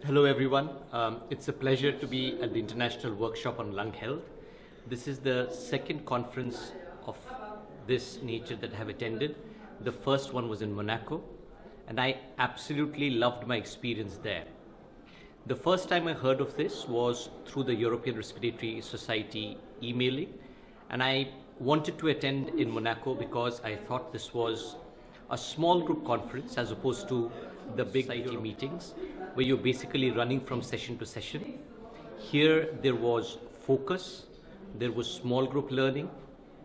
Hello everyone. It's a pleasure to be at the International Workshop on Lung Health. This is the second conference of this nature that I have attended. The first one was in Monaco, and I absolutely loved my experience there. The first time I heard of this was through the European Respiratory Society emailing, and I wanted to attend in Monaco because I thought this was a small group conference as opposed to the big society meetings where you're basically running from session to session. Here there was focus, there was small group learning,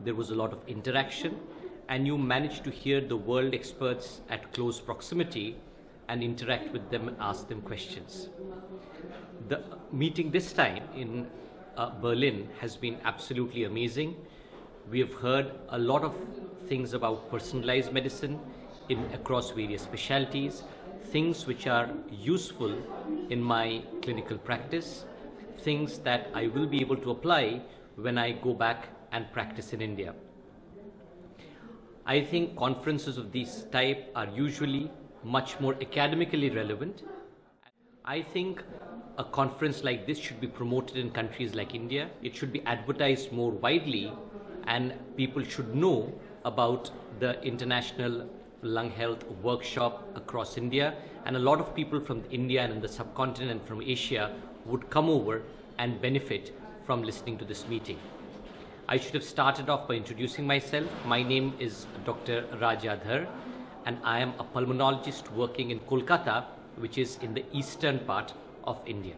there was a lot of interaction, and you managed to hear the world experts at close proximity and interact with them and ask them questions. The meeting this time in Berlin has been absolutely amazing. We have heard a lot of things about personalized medicine across various specialties, things which are useful in my clinical practice, things that I will be able to apply when I go back and practice in India. I think conferences of this type are usually much more academically relevant. I think a conference like this should be promoted in countries like India. It should be advertised more widely, and people should know about the International Lung Health Workshop across India, and a lot of people from India and in the subcontinent and from Asia would come over and benefit from listening to this meeting. I should have started off by introducing myself. My name is Dr. Dhar, and I am a pulmonologist working in Kolkata, which is in the eastern part of India.